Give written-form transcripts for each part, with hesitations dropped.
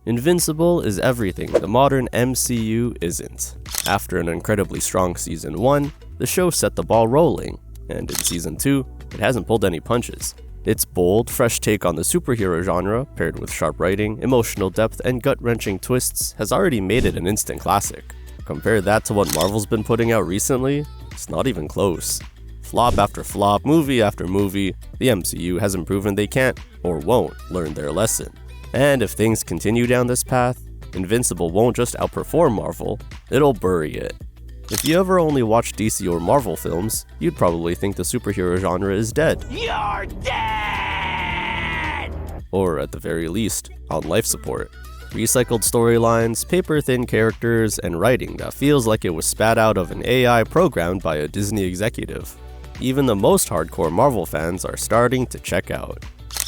Invincible is everything the modern MCU isn't. After an incredibly strong Season 1, the show set the ball rolling, and in Season 2, it hasn't pulled any punches. Its bold, fresh take on the superhero genre, paired with sharp writing, emotional depth, and gut-wrenching twists, has already made it an instant classic. Compare that to what Marvel's been putting out recently, it's not even close. Flop after flop, movie after movie, the MCU hasn't proven they can't, or won't, learn their lesson. And if things continue down this path, Invincible won't just outperform Marvel, it'll bury it. If you ever only watch DC or Marvel films, you'd probably think the superhero genre is dead. You're dead! Or at the very least, on life support. Recycled storylines, paper-thin characters, and writing that feels like it was spat out of an AI programmed by a Disney executive. Even the most hardcore Marvel fans are starting to check out.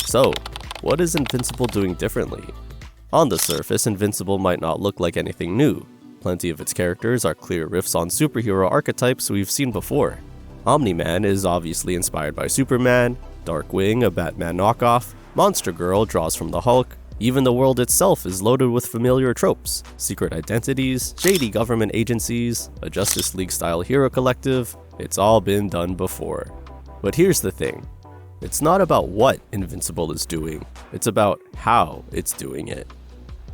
So, what is Invincible doing differently? On the surface, Invincible might not look like anything new. Plenty of its characters are clear riffs on superhero archetypes we've seen before. Omni-Man is obviously inspired by Superman, Darkwing, a Batman knockoff, Monster Girl draws from the Hulk, even the world itself is loaded with familiar tropes, secret identities, shady government agencies, a Justice League-style hero collective, it's all been done before. But here's the thing, it's not about what Invincible is doing, it's about how it's doing it.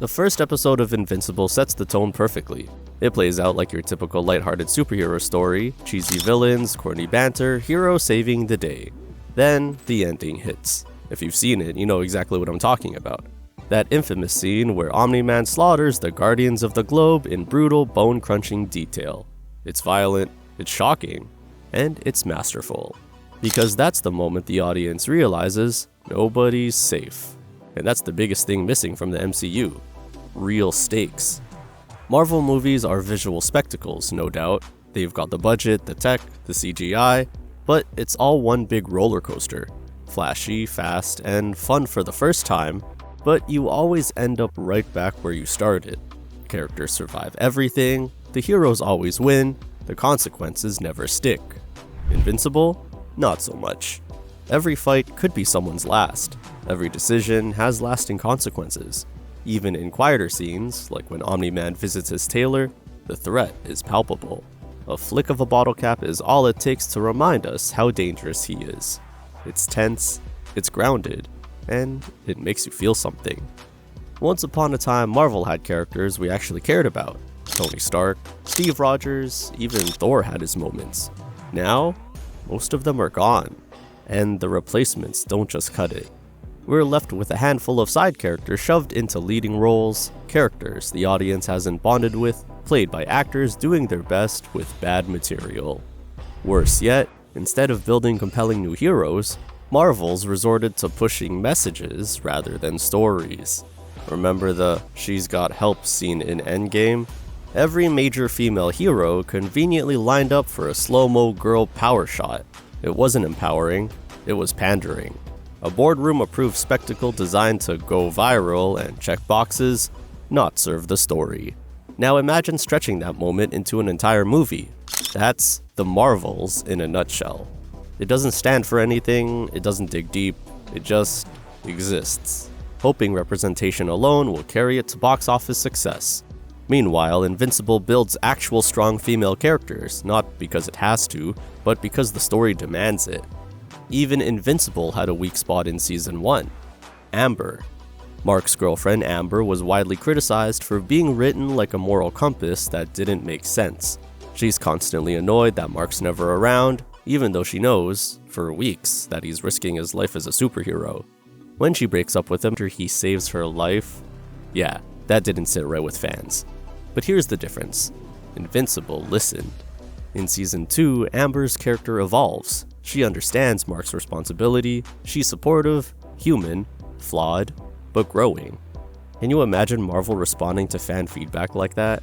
The first episode of Invincible sets the tone perfectly. It plays out like your typical lighthearted superhero story, cheesy villains, corny banter, hero saving the day. Then, the ending hits. If you've seen it, you know exactly what I'm talking about. That infamous scene where Omni-Man slaughters the Guardians of the Globe in brutal, bone-crunching detail. It's violent, it's shocking, and it's masterful. Because that's the moment the audience realizes nobody's safe. And that's the biggest thing missing from the MCU. Real stakes. Marvel movies are visual spectacles, no doubt. They've got the budget, the tech, the CGI, but it's all one big roller coaster. Flashy, fast, and fun for the first time, but you always end up right back where you started. Characters survive everything, the heroes always win, the consequences never stick. Invincible? Not so much. Every fight could be someone's last. Every decision has lasting consequences. Even in quieter scenes, like when Omni-Man visits his tailor, the threat is palpable. A flick of a bottle cap is all it takes to remind us how dangerous he is. It's tense, it's grounded, and it makes you feel something. Once upon a time, Marvel had characters we actually cared about. Tony Stark, Steve Rogers, even Thor had his moments. Now, most of them are gone, and the replacements don't just cut it. We're left with a handful of side characters shoved into leading roles, characters the audience hasn't bonded with, played by actors doing their best with bad material. Worse yet, instead of building compelling new heroes, Marvel's resorted to pushing messages rather than stories. Remember the "she's got help" scene in Endgame? Every major female hero conveniently lined up for a slow-mo girl power shot. It wasn't empowering, it was pandering. A boardroom-approved spectacle designed to go viral and check boxes, not serve the story. Now imagine stretching that moment into an entire movie. That's the Marvels in a nutshell. It doesn't stand for anything, it doesn't dig deep, it just exists, hoping representation alone will carry it to box office success. Meanwhile, Invincible builds actual strong female characters, not because it has to, but because the story demands it. Even Invincible had a weak spot in Season 1. Amber. Mark's girlfriend Amber was widely criticized for being written like a moral compass that didn't make sense. She's constantly annoyed that Mark's never around, even though she knows, for weeks, that he's risking his life as a superhero. When she breaks up with him after he saves her life, yeah, that didn't sit right with fans. But here's the difference. Invincible listened. In Season 2, Amber's character evolves. She understands Mark's responsibility, she's supportive, human, flawed, but growing. Can you imagine Marvel responding to fan feedback like that?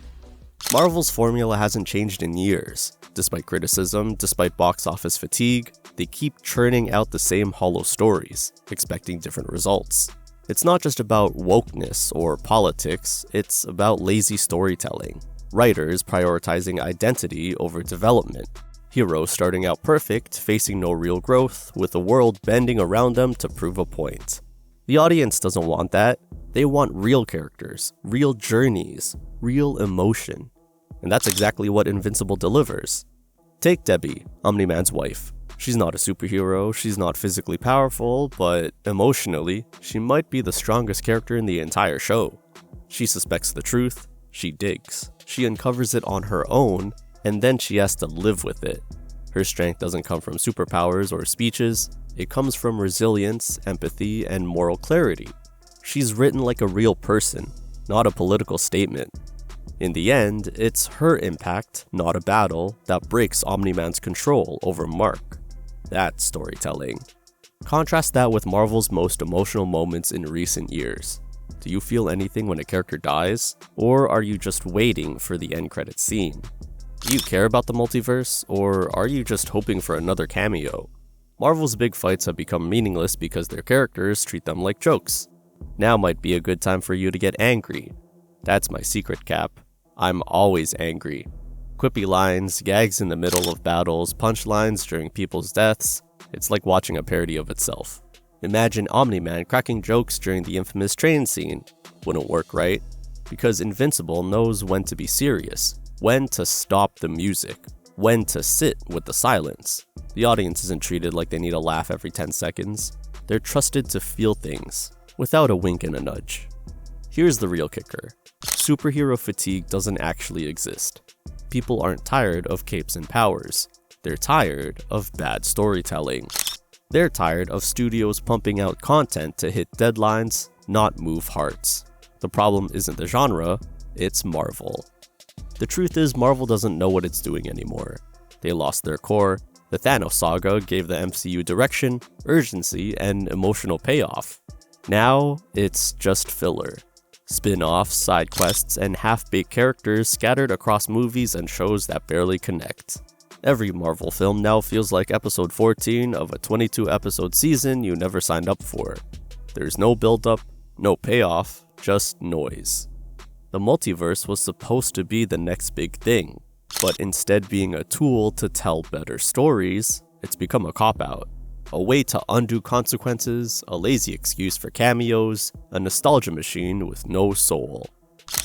Marvel's formula hasn't changed in years. Despite criticism, despite box office fatigue, they keep churning out the same hollow stories, expecting different results. It's not just about wokeness or politics, it's about lazy storytelling. Writers prioritizing identity over development. Heroes starting out perfect, facing no real growth, with the world bending around them to prove a point. The audience doesn't want that. They want real characters, real journeys, real emotion. And that's exactly what Invincible delivers. Take Debbie, Omni-Man's wife. She's not a superhero, she's not physically powerful, but emotionally, she might be the strongest character in the entire show. She suspects the truth, she digs, she uncovers it on her own, and then she has to live with it. Her strength doesn't come from superpowers or speeches, it comes from resilience, empathy, and moral clarity. She's written like a real person, not a political statement. In the end, it's her impact, not a battle, that breaks Omni-Man's control over Mark. That's storytelling. Contrast that with Marvel's most emotional moments in recent years. Do you feel anything when a character dies? Or are you just waiting for the end credits scene? Do you care about the multiverse? Or are you just hoping for another cameo? Marvel's big fights have become meaningless because their characters treat them like jokes. Now might be a good time for you to get angry. That's my secret, Cap. I'm always angry. Quippy lines, gags in the middle of battles, punchlines during people's deaths. It's like watching a parody of itself. Imagine Omni-Man cracking jokes during the infamous train scene. Wouldn't work, right? Because Invincible knows when to be serious, when to stop the music, when to sit with the silence. The audience isn't treated like they need a laugh every 10 seconds. They're trusted to feel things, without a wink and a nudge. Here's the real kicker. Superhero fatigue doesn't actually exist. People aren't tired of capes and powers. They're tired of bad storytelling. They're tired of studios pumping out content to hit deadlines, not move hearts. The problem isn't the genre, it's Marvel. The truth is, Marvel doesn't know what it's doing anymore. They lost their core. The Thanos saga gave the MCU direction, urgency, and emotional payoff. Now, it's just filler. Spin-offs, side quests, and half-baked characters scattered across movies and shows that barely connect. Every Marvel film now feels like episode 14 of a 22-episode season you never signed up for. There's no build-up, no payoff, just noise. The multiverse was supposed to be the next big thing, but instead being a tool to tell better stories, it's become a cop-out. A way to undo consequences, a lazy excuse for cameos, a nostalgia machine with no soul.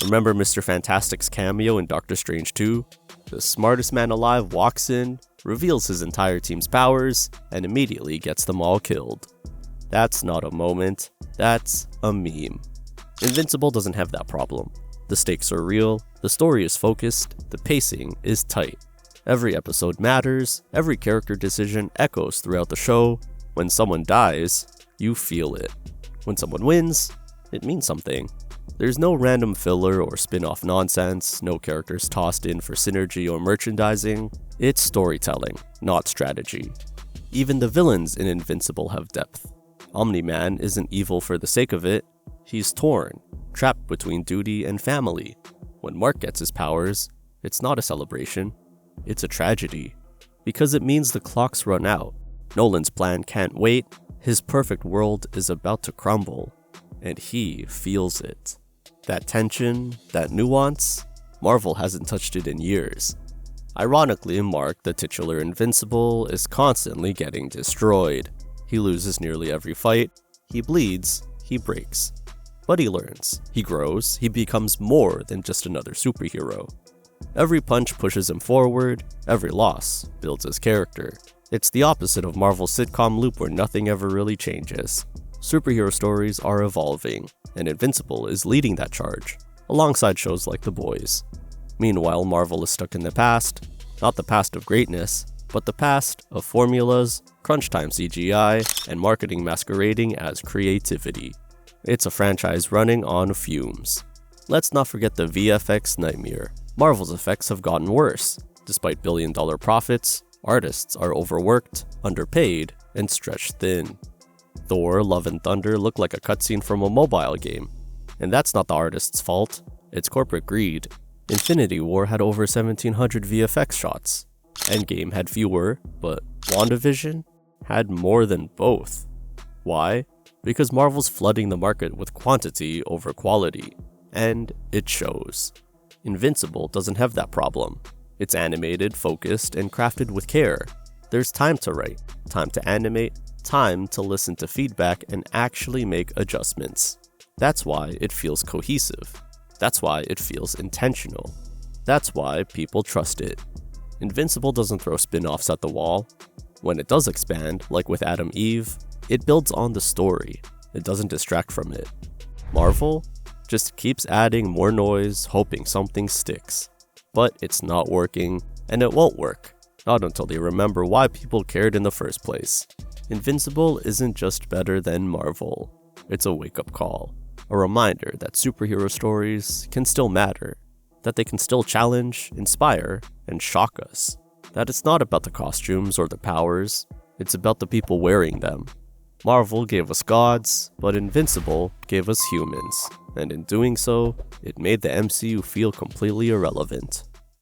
Remember Mr. Fantastic's cameo in Doctor Strange 2? The smartest man alive walks in, reveals his entire team's powers, and immediately gets them all killed. That's not a moment, that's a meme. Invincible doesn't have that problem. The stakes are real, the story is focused, the pacing is tight. Every episode matters, every character decision echoes throughout the show. When someone dies, you feel it. When someone wins, it means something. There's no random filler or spin-off nonsense, no characters tossed in for synergy or merchandising. It's storytelling, not strategy. Even the villains in Invincible have depth. Omni-Man isn't evil for the sake of it. He's torn, trapped between duty and family. When Mark gets his powers, it's not a celebration. It's a tragedy, because it means the clock's run out. Nolan's plan can't wait, his perfect world is about to crumble, and he feels it. That tension, that nuance, Marvel hasn't touched it in years. Ironically, Mark, the titular Invincible, is constantly getting destroyed. He loses nearly every fight, he bleeds, he breaks. But he learns, he grows, he becomes more than just another superhero. Every punch pushes him forward, every loss builds his character. It's the opposite of Marvel's sitcom loop where nothing ever really changes. Superhero stories are evolving, and Invincible is leading that charge, alongside shows like The Boys. Meanwhile, Marvel is stuck in the past, not the past of greatness, but the past of formulas, crunch time CGI, and marketing masquerading as creativity. It's a franchise running on fumes. Let's not forget the VFX nightmare. Marvel's effects have gotten worse. Despite billion-dollar profits, artists are overworked, underpaid, and stretched thin. Thor, Love and Thunder look like a cutscene from a mobile game. And that's not the artist's fault, it's corporate greed. Infinity War had over 1,700 VFX shots. Endgame had fewer, but WandaVision had more than both. Why? Because Marvel's flooding the market with quantity over quality. And it shows. Invincible doesn't have that problem. It's animated, focused, and crafted with care. There's time to write, time to animate, time to listen to feedback and actually make adjustments. That's why it feels cohesive. That's why it feels intentional. That's why people trust it. Invincible doesn't throw spin-offs at the wall. When it does expand, like with Adam Eve, it builds on the story. It doesn't distract from it. Marvel just keeps adding more noise, hoping something sticks. But it's not working, and it won't work. Not until they remember why people cared in the first place. Invincible isn't just better than Marvel. It's a wake-up call. A reminder that superhero stories can still matter. That they can still challenge, inspire, and shock us. That it's not about the costumes or the powers. It's about the people wearing them. Marvel gave us gods, but Invincible gave us humans. And in doing so, it made the MCU feel completely irrelevant.